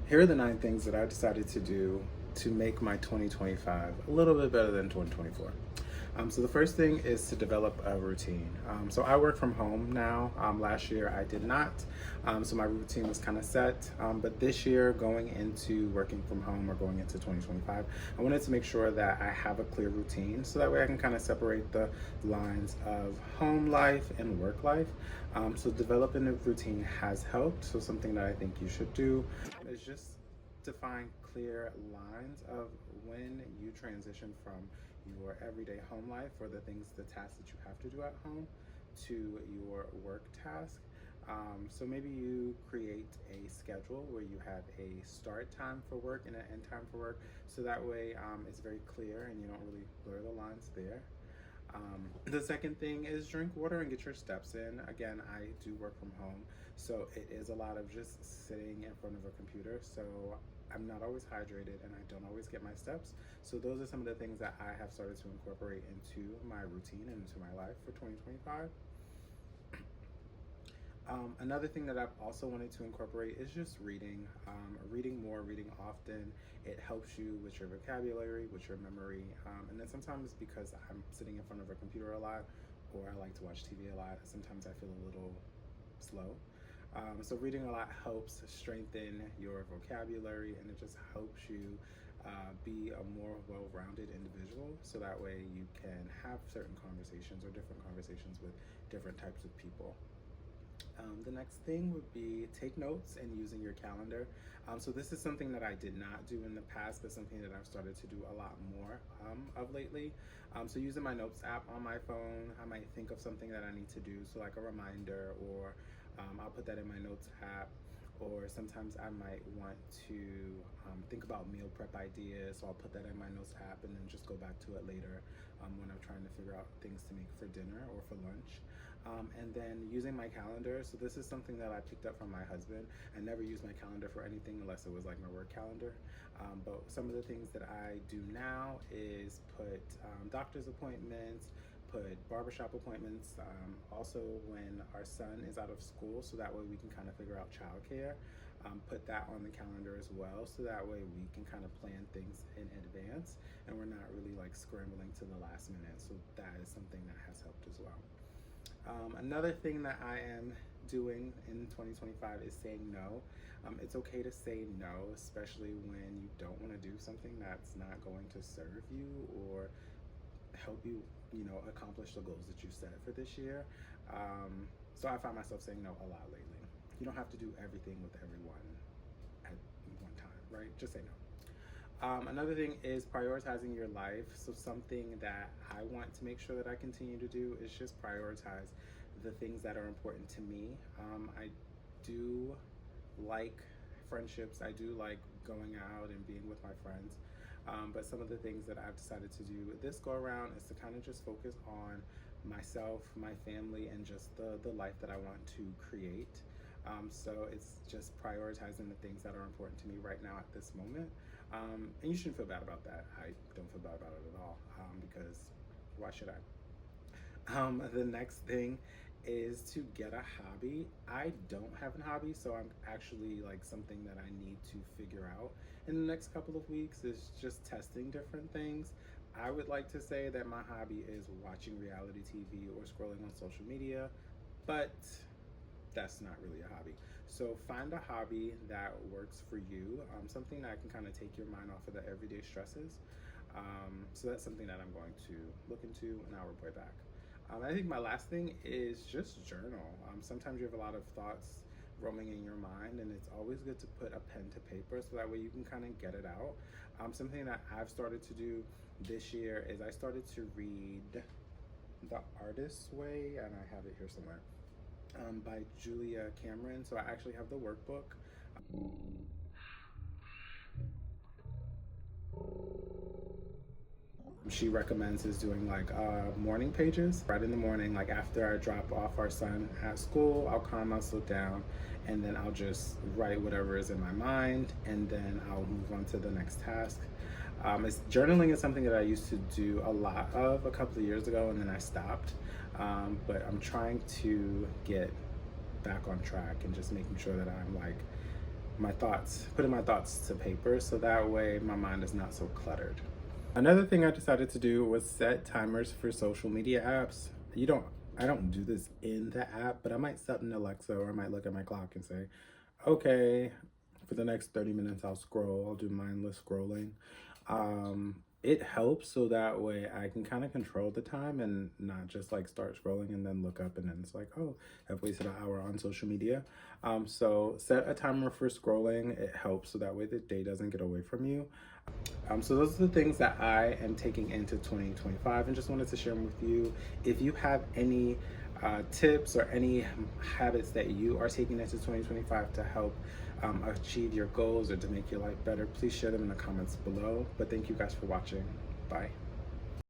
Here are the 9 things that I decided to do to make my 2025 a little bit better than 2024. So the first thing is to develop a routine. So I work from home now. Last year I did not, so my routine was kind of set. But this year, going into working from home or going into 2025, I wanted to make sure that I have a clear routine, so that way I can kind of separate the lines of home life and work life. So developing a routine has helped. So something that I think you should do is just define clear lines of when you transition from your everyday home life, or the things, the tasks that you have to do at home, to your work task. So maybe you create a schedule where you have a start time for work and an end time for work, so that way it's very clear and you don't really blur the lines there. The second thing is drink water and get your steps in. Again, I do work from home, so it is a lot of just sitting in front of a computer. So I'm not always hydrated and I don't always get my steps. So those are some of the things that I have started to incorporate into my routine and into my life for 2025. Another thing that I've also wanted to incorporate is just reading. Reading more, reading often. It helps you with your vocabulary, with your memory. And then sometimes, because I'm sitting in front of a computer a lot, or I like to watch TV a lot, sometimes I feel a little slow. So reading a lot helps strengthen your vocabulary, and it just helps you be a more well-rounded individual, so that way you can have certain conversations or different conversations with different types of people. The next thing would be take notes and using your calendar. So this is something that I did not do in the past, but something that I've started to do a lot more of lately. So using my notes app on my phone, I might think of something that I need to do, so like a reminder, or I'll put that in my notes app. Or sometimes I might want to think about meal prep ideas, so I'll put that in my notes app and then just go back to it later when I'm trying to figure out things to make for dinner or for lunch. And then using my calendar. So this is something that I picked up from my husband. I never use my calendar for anything unless it was like my work calendar. But some of the things that I do now is put doctor's appointments, put barbershop appointments, also when our son is out of school, so that way we can kind of figure out childcare. Put that on the calendar as well, so that way we can kind of plan things in advance and we're not really like scrambling to the last minute. So that is something that has helped as well. Another thing that I am doing in 2025 is saying no. It's okay to say no, especially when you don't want to do something that's not going to serve you or help you, accomplish the goals that you set for this year. So I find myself saying no a lot lately. You don't have to do everything with everyone at one time, right? Just say no. Another thing is prioritizing your life. So something that I want to make sure that I continue to do is just prioritize the things that are important to me. I do like friendships. I do like going out and being with my friends. But some of the things that I've decided to do this go around is to kind of just focus on myself, my family, and just the life that I want to create. So it's just prioritizing the things that are important to me right now at this moment. And you shouldn't feel bad about that. I don't feel bad about it at all, because why should I? The next thing is to get a hobby. I don't have a hobby, so I'm actually like something that I need to figure out in the next couple of weeks is just testing different things. I would like to say that my hobby is watching reality TV or scrolling on social media, but that's not really a hobby. So find a hobby that works for you, something that can kind of take your mind off of the everyday stresses. So that's something that I'm going to look into, and I'll report back. I think my last thing is just journal. Sometimes you have a lot of thoughts roaming in your mind, and it's always good to put a pen to paper, so that way you can kind of get it out. Something that I've started to do this year is I started to read The Artist's Way, and I have it here somewhere, by Julia Cameron. So I actually have the workbook. She recommends is doing like morning pages right in the morning, like after I drop off our son at school. I'll calm myself down, and then I'll just write whatever is in my mind, and then I'll move on to the next task. Journaling is something that I used to do a lot of a couple of years ago, and then I stopped. But I'm trying to get back on track and just making sure that I'm like putting my thoughts to paper, so that way my mind is not so cluttered. Another thing I decided to do was set timers for social media apps. I don't do this in the app, but I might set an Alexa, or I might look at my clock and say, okay, for the next 30 minutes I'll scroll. I'll do mindless scrolling. It helps so that way I can kind of control the time and not just like start scrolling and then look up and then it's like, oh, I've wasted an hour on social media. So set a timer for scrolling. It helps so that way the day doesn't get away from you. So those are the things that I am taking into 2025 and just wanted to share them with you. If you have any tips or any habits that you are taking into 2025 to help achieve your goals or to make your life better, please share them in the comments below. But thank you guys for watching. Bye.